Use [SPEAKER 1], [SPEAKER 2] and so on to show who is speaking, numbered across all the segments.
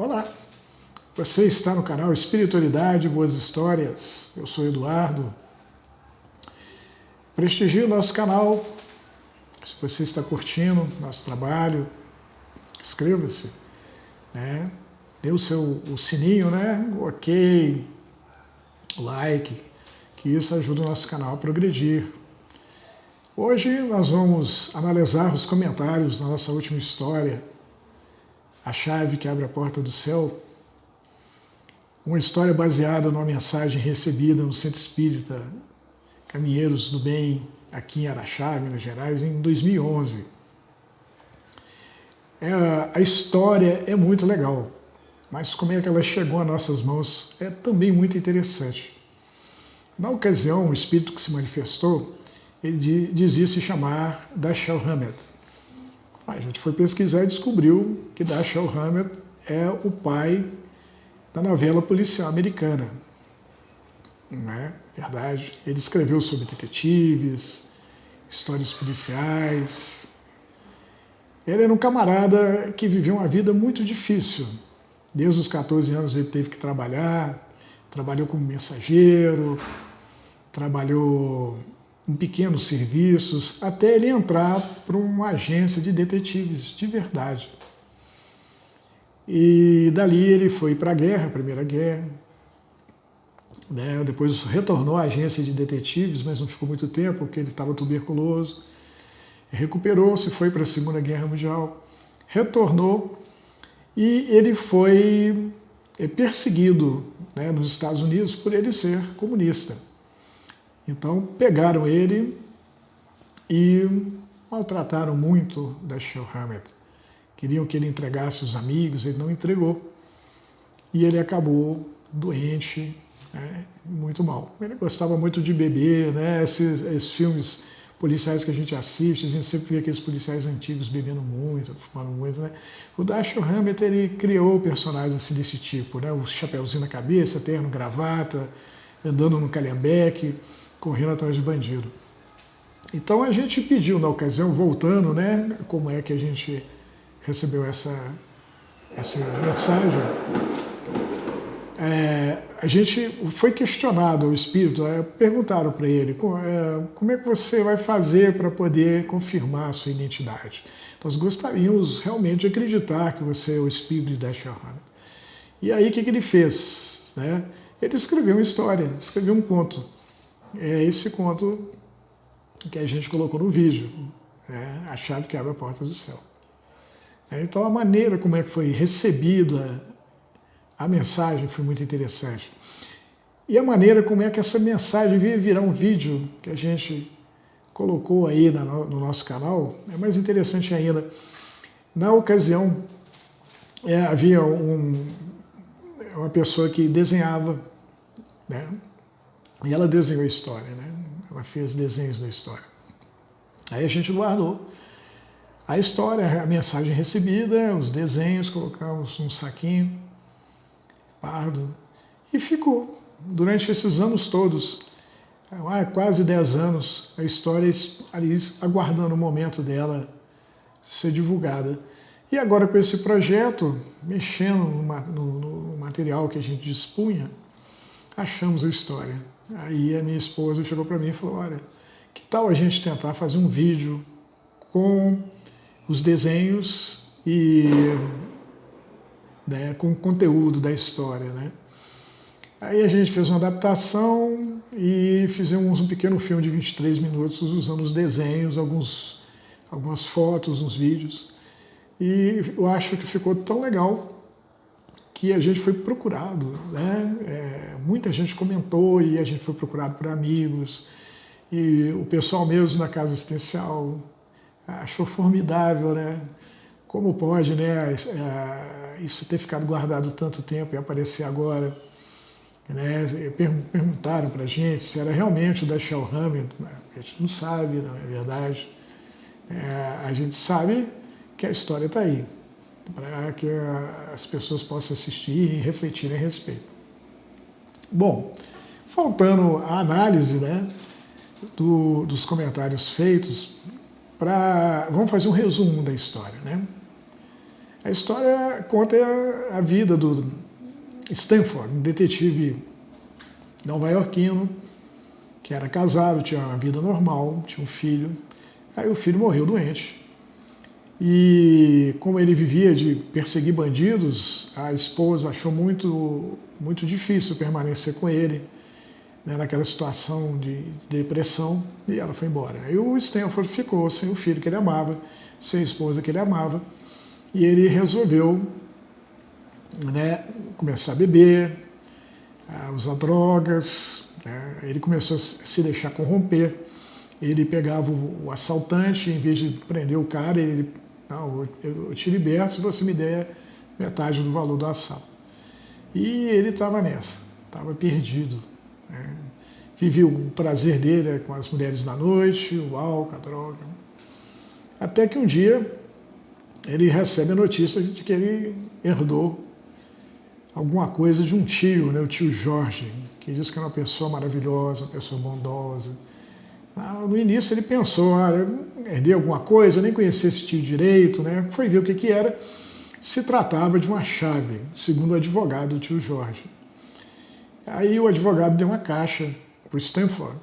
[SPEAKER 1] Olá, você está no canal Espiritualidade e Boas Histórias. Eu sou Eduardo. Prestigie o nosso canal. Se você está curtindo nosso trabalho, inscreva-se, né? Dê o sininho, né? O ok, o like, que isso ajuda o nosso canal a progredir. Hoje nós vamos analisar os comentários da nossa última história, A Chave que Abre a Porta do Céu. Uma história baseada numa mensagem recebida no Centro Espírita Caminheiros do Bem, aqui em Araxá, Minas Gerais, em 2011. A história é muito legal, mas como é que ela chegou às nossas mãos é também muito interessante. Na ocasião, o espírito que se manifestou, ele dizia se chamar Dashiell Hammett. A gente foi pesquisar e descobriu que Dashiell Hammett é o pai da novela policial americana. Não é verdade? Ele escreveu sobre detetives, histórias policiais. Ele era um camarada que viveu uma vida muito difícil. Desde os 14 anos ele teve que trabalhar, trabalhou como mensageiro, trabalhou em pequenos serviços, até ele entrar para uma agência de detetives de verdade. E dali ele foi para a guerra, a Primeira Guerra, né? Depois retornou à agência de detetives, mas não ficou muito tempo, porque ele estava tuberculoso. Recuperou-se, foi para a Segunda Guerra Mundial, retornou e ele foi perseguido, né, nos Estados Unidos por ele ser comunista. Então pegaram ele e maltrataram muito Dashiell Hammett. Queriam que ele entregasse os amigos, ele não entregou. E ele acabou doente, né, muito mal. Ele gostava muito de beber, né, esses filmes policiais que a gente assiste, a gente sempre vê aqueles policiais antigos bebendo muito, fumando muito, né? O Dashiell Hammett, ele criou personagens assim desse tipo, né? O chapéuzinho na cabeça, terno, gravata, andando no calhambeque, correndo atrás de bandido. Então a gente pediu na ocasião, voltando, né, como é que a gente recebeu essa mensagem, a gente foi questionado, o espírito, perguntaram para ele, como é que você vai fazer para poder confirmar a sua identidade? Nós gostaríamos realmente de acreditar que você é o espírito de Dashiell Hammett. E aí o que ele fez? Né? Ele escreveu uma história, escreveu um conto. É esse conto que a gente colocou no vídeo, né? A Chave que Abre a Porta do Céu. Então a maneira como é que foi recebida a mensagem foi muito interessante. E a maneira como é que essa mensagem veio virar um vídeo que a gente colocou aí no nosso canal é mais interessante ainda. Na ocasião, havia uma pessoa que desenhava, né? E ela desenhou a história, né? Ela fez desenhos da história. Aí a gente guardou a história, a mensagem recebida, os desenhos, colocamos num saquinho pardo e ficou. Durante esses anos todos, quase 10 anos, a história ali aguardando o momento dela ser divulgada. E agora com esse projeto, mexendo no material que a gente dispunha, achamos a história. Aí a minha esposa chegou para mim e falou, olha, que tal a gente tentar fazer um vídeo com os desenhos e, né, com o conteúdo da história, né? Aí a gente fez uma adaptação e fizemos um pequeno filme de 23 minutos usando os desenhos, algumas fotos, uns vídeos. E eu acho que ficou tão legal que a gente foi procurado, né? Muita gente comentou e a gente foi procurado por amigos. E o pessoal mesmo na casa assistencial achou formidável, né? Como pode, né, isso ter ficado guardado tanto tempo e aparecer agora? Né? Perguntaram para a gente se era realmente o Dashiell Hammett. A gente não sabe, não é verdade. A gente sabe que a história está aí, para que as pessoas possam assistir e refletir a respeito. Bom, faltando a análise, né, dos comentários feitos, vamos fazer um resumo da história, né? A história conta a vida do Stanford, um detetive nova-iorquino, que era casado, tinha uma vida normal, tinha um filho. Aí o filho morreu doente. E como ele vivia de perseguir bandidos, a esposa achou muito difícil permanecer com ele, né, naquela situação de depressão, e ela foi embora. Aí o Stanford ficou sem o filho que ele amava, sem a esposa que ele amava, e ele resolveu, né, começar a beber, a usar drogas, né, ele começou a se deixar corromper. Ele pegava o assaltante, em vez de prender o cara, ele, não, eu te liberto se você me der metade do valor do assalto. E ele estava nessa, estava perdido, né? Vivia o prazer dele com as mulheres da noite, o álcool, a droga. Até que um dia ele recebe a notícia de que ele herdou alguma coisa de um tio, né, o tio Jorge, que diz que era uma pessoa maravilhosa, uma pessoa bondosa. No início ele pensou, eu herdei alguma coisa, eu nem conhecia esse tio direito, né? Foi ver o que era. Se tratava de uma chave, segundo o advogado, o tio Jorge. Aí o advogado deu uma caixa para o Stanford.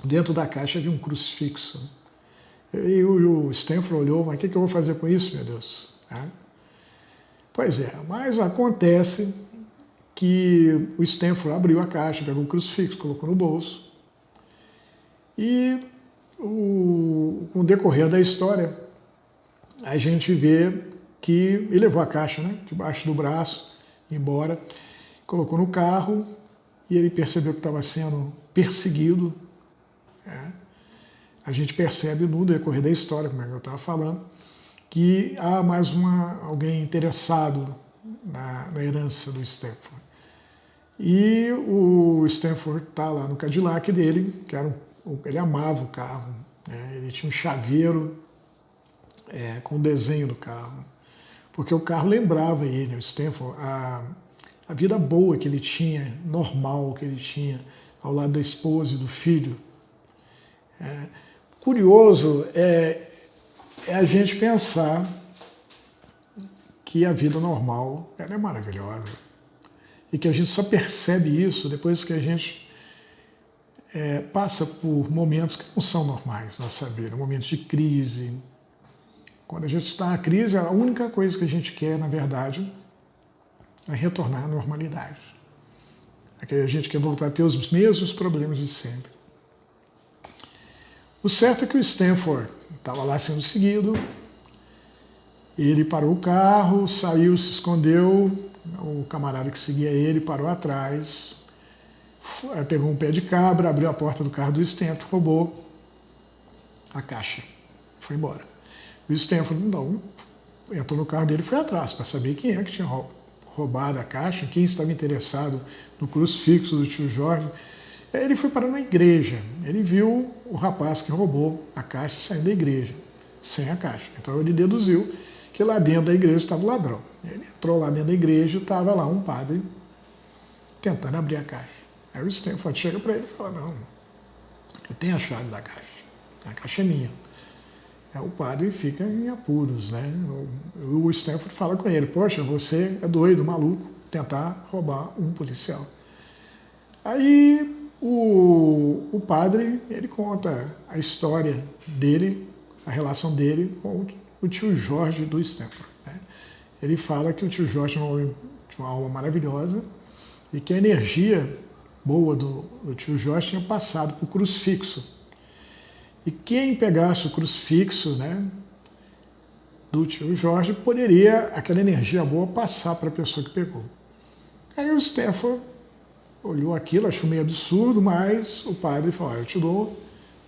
[SPEAKER 1] Dentro da caixa havia um crucifixo. E o Stanford olhou, mas o que eu vou fazer com isso, meu Deus? Pois é, mas acontece que o Stanford abriu a caixa, pegou o crucifixo, colocou no bolso. E com o decorrer da história, a gente vê que ele levou a caixa, né, debaixo do braço, embora, colocou no carro e ele percebeu que estava sendo perseguido. A gente percebe no decorrer da história, como é que eu estava falando, que há mais alguém interessado na herança do Stanford. E o Stanford está lá no Cadillac dele, que ele amava o carro, né? Ele tinha um chaveiro com o desenho do carro, porque o carro lembrava ele, o Stanford, a vida boa que ele tinha, normal que ele tinha, ao lado da esposa e do filho. Curioso é a gente pensar que a vida normal ela é maravilhosa e que a gente só percebe isso depois que a gente passa por momentos que não são normais na nossa vida, momentos de crise. Quando a gente está na crise, a única coisa que a gente quer, na verdade, é retornar à normalidade. É que a gente quer voltar a ter os mesmos problemas de sempre. O certo é que o Stanford estava lá sendo seguido, ele parou o carro, saiu, se escondeu, o camarada que seguia ele parou atrás, pegou um pé de cabra, abriu a porta do carro do Stanford, roubou a caixa, foi embora. O Stanford não entrou no carro dele e foi atrás para saber quem é que tinha roubado a caixa, quem estava interessado no crucifixo do tio Jorge. Ele foi parar na igreja, ele viu o rapaz que roubou a caixa saindo da igreja, sem a caixa. Então ele deduziu que lá dentro da igreja estava o ladrão. Ele entrou lá dentro da igreja e estava lá um padre tentando abrir a caixa. Aí o Stanford chega para ele e fala, não, eu tenho a chave da caixa, a caixa é minha. Aí o padre fica em apuros, né? O Stanford fala com ele, poxa, você é doido, maluco, tentar roubar um policial. Aí o padre, ele conta a história dele, a relação dele com o tio Jorge do Stanford, né? Ele fala que o tio Jorge tinha uma alma maravilhosa e que a energia boa do tio Jorge tinha passado para o crucifixo. E quem pegasse o crucifixo, né, do tio Jorge, poderia aquela energia boa passar para a pessoa que pegou. Aí o Stanford olhou aquilo, achou meio absurdo, mas o padre falou, eu te dou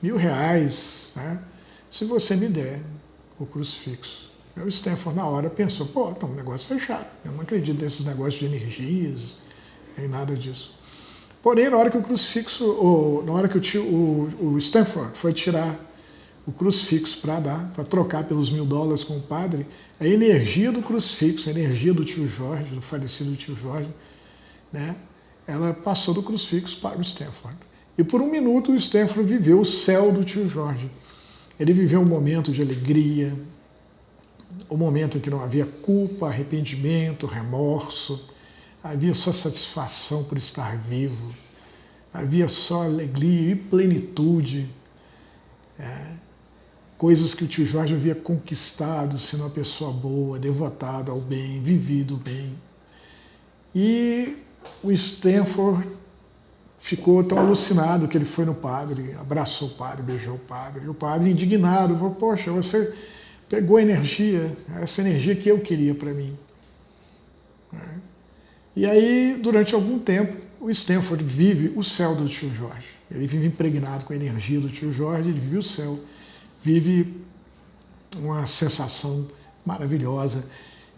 [SPEAKER 1] R$1.000, né, se você me der o crucifixo. Aí o Stanford na hora pensou, pô, tá um negócio fechado, eu não acredito nesses negócios de energias, nem nada disso. Porém, na hora que o crucifixo, na hora que o Stanford foi tirar o crucifixo para trocar pelos $1.000 com o padre, a energia do crucifixo, a energia do tio Jorge, do falecido tio Jorge, né, ela passou do crucifixo para o Stanford. E por um minuto o Stanford viveu o céu do tio Jorge. Ele viveu um momento de alegria, o momento em que não havia culpa, arrependimento, remorso, havia só satisfação por estar vivo, havia só alegria e plenitude, coisas que o tio Jorge havia conquistado sendo uma pessoa boa, devotada ao bem, vivido bem. E o Stanford ficou tão alucinado que ele foi no padre, abraçou o padre, beijou o padre. E o padre, indignado, falou: poxa, você pegou a energia, essa energia que eu queria para mim. E aí, durante algum tempo, o Stanford vive o céu do tio Jorge. Ele vive impregnado com a energia do tio Jorge, ele vive o céu, vive uma sensação maravilhosa.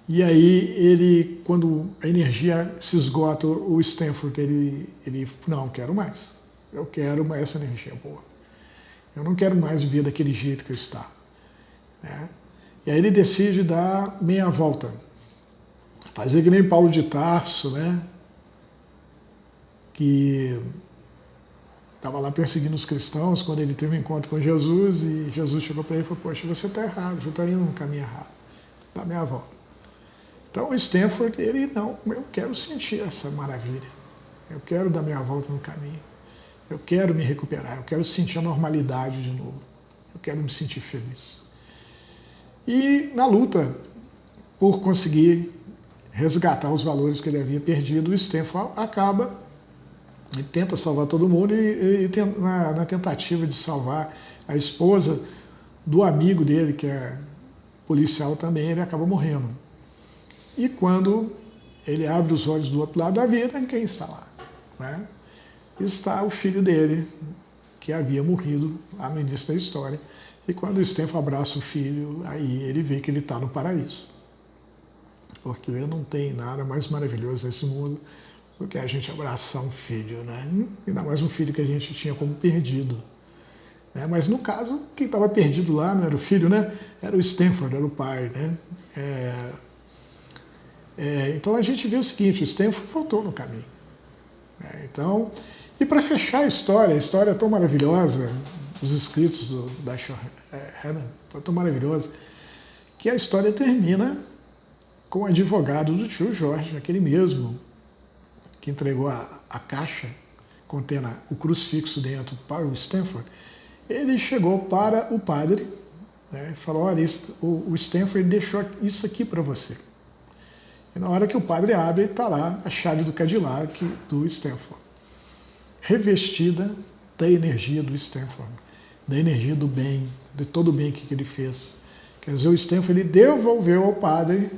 [SPEAKER 1] E aí, ele, quando a energia se esgota, o Stanford, ele não, quero mais. Eu quero mais essa energia boa. Eu não quero mais viver daquele jeito que eu estava. E aí ele decide dar meia volta. Fazer que nem Paulo de Tarso, né? Que estava lá perseguindo os cristãos quando ele teve um encontro com Jesus e Jesus chegou para ele e falou: poxa, você está errado, você está indo no caminho errado. Dá meia volta. Então o Stanford, ele não, eu quero sentir essa maravilha. Eu quero dar meia volta no caminho. Eu quero me recuperar, eu quero sentir a normalidade de novo. Eu quero me sentir feliz. E na luta por conseguir resgatar os valores que ele havia perdido, o Stanford acaba, ele tenta salvar todo mundo e na tentativa de salvar a esposa do amigo dele, que é policial também, ele acaba morrendo. E quando ele abre os olhos do outro lado da vida, quem está lá? Né? Está o filho dele, que havia morrido lá no início da história. E quando o Stanford abraça o filho, aí ele vê que ele está no paraíso. Porque não tem nada mais maravilhoso nesse mundo do que a gente abraçar um filho, né? Ainda mais um filho que a gente tinha como perdido. Né? Mas no caso, quem estava perdido lá não era o filho, né? Era o Stanford, era o pai, né? Então a gente vê o seguinte: o Stanford voltou no caminho. Então, e para fechar a história é tão maravilhosa, os escritos do Dashiell Hammett foi tão maravilhosa, que a história termina com o advogado do tio Jorge, aquele mesmo que entregou a caixa contendo o crucifixo dentro para o Stanford. Ele chegou para o padre, né, e falou: olha, o Stanford deixou isso aqui para você. E na hora que o padre abre, está lá a chave do Cadillac do Stanford, revestida da energia do Stanford, da energia do bem, de todo o bem que ele fez. Quer dizer, o Stanford, ele devolveu ao padre,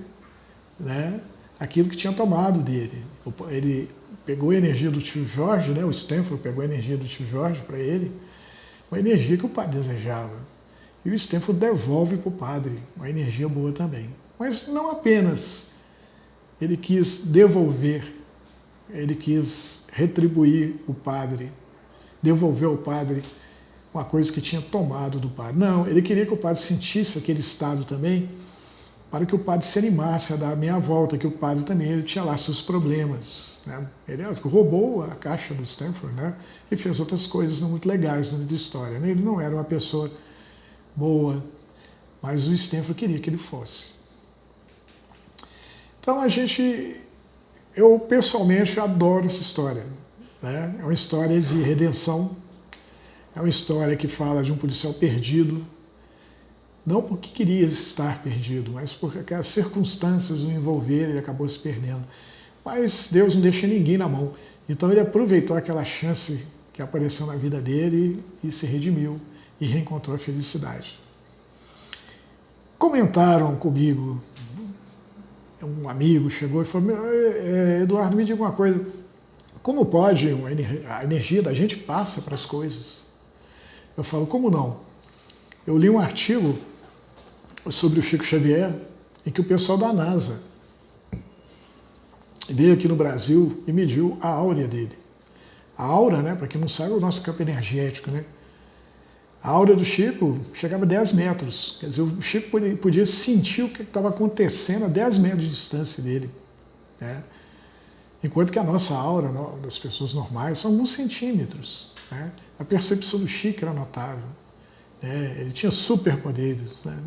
[SPEAKER 1] né, aquilo que tinha tomado dele. Ele pegou a energia do tio Jorge, né, o Stanford pegou a energia do tio Jorge para ele, uma energia que o padre desejava. E o Stanford devolve para o padre uma energia boa também. Mas não apenas ele quis devolver, ele quis retribuir o padre, devolver ao padre uma coisa que tinha tomado do padre. Não, ele queria que o padre sentisse aquele estado também, para que o padre se animasse a dar a meia volta, que o padre também ele tinha lá seus problemas. Né? Ele roubou a caixa do Stanford, né? E fez outras coisas não muito legais na história. Né? Ele não era uma pessoa boa, mas o Stanford queria que ele fosse. Então eu pessoalmente adoro essa história. Né? É uma história de redenção, é uma história que fala de um policial perdido, não porque queria estar perdido, mas porque as circunstâncias o envolveram e ele acabou se perdendo. Mas Deus não deixa ninguém na mão. Então ele aproveitou aquela chance que apareceu na vida dele e se redimiu e reencontrou a felicidade. Comentaram comigo, um amigo chegou e falou: Eduardo, me diga uma coisa, como pode a energia da gente passa para as coisas? Eu falo: como não? Eu li um artigo sobre o Chico Xavier, em que o pessoal da NASA veio aqui no Brasil e mediu a áurea dele. A aura, né, para quem não sabe, é o nosso campo energético, né? A áurea do Chico chegava a 10 metros. Quer dizer, o Chico podia sentir o que estava acontecendo a 10 metros de distância dele. Né? Enquanto que a nossa aura, das pessoas normais, são alguns centímetros. Né? A percepção do Chico era notável. Né? Ele tinha superpoderes. Né?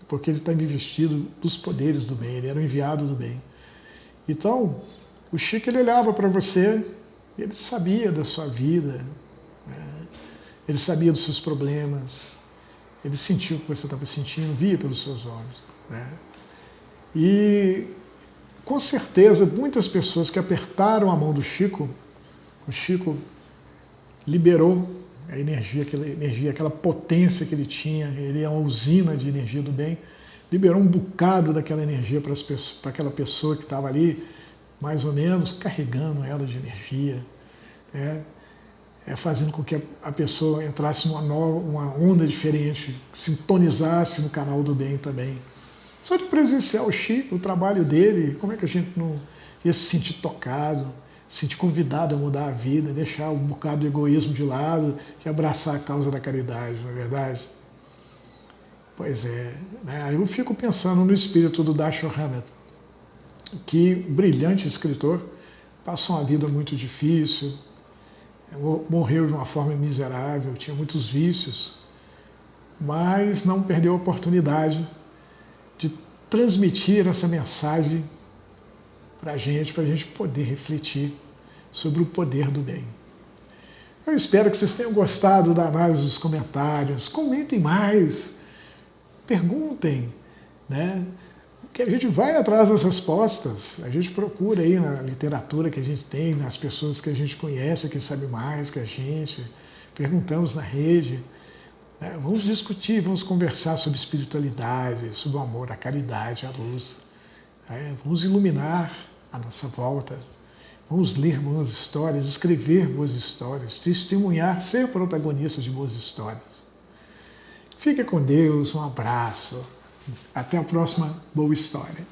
[SPEAKER 1] porque ele está investido dos poderes do bem, ele era o enviado do bem. Então, o Chico, ele olhava para você, ele sabia da sua vida, né? Ele sabia dos seus problemas, ele sentiu o que você estava sentindo, via pelos seus olhos, né? E, com certeza, muitas pessoas que apertaram a mão do Chico, o Chico liberou a energia, aquela potência que ele tinha, ele é uma usina de energia do bem, liberou um bocado daquela energia para aquela pessoa que estava ali, mais ou menos, carregando ela de energia, né? Fazendo com que a pessoa entrasse uma onda diferente, sintonizasse no canal do bem também. Só de presenciar o Chico, o trabalho dele, como é que a gente não ia se sentir tocado, se sentir convidado a mudar a vida, deixar um bocado de egoísmo de lado e abraçar a causa da caridade, não é verdade? Pois é, né? Eu fico pensando no espírito do Dashiell Hammett, que, brilhante escritor, passou uma vida muito difícil, morreu de uma forma miserável, tinha muitos vícios, mas não perdeu a oportunidade de transmitir essa mensagem para a gente poder refletir sobre o poder do bem. Eu espero que vocês tenham gostado da análise dos comentários. Comentem mais, perguntem, né? Que a gente vai atrás das respostas, a gente procura aí na literatura que a gente tem, nas pessoas que a gente conhece, que sabem mais que a gente, perguntamos na rede, né? Vamos discutir, vamos conversar sobre espiritualidade, sobre o amor, a caridade, a luz, né? Vamos iluminar a nossa volta, vamos ler boas histórias, escrever boas histórias, testemunhar, ser protagonista de boas histórias. Fique com Deus, um abraço. Até a próxima boa história.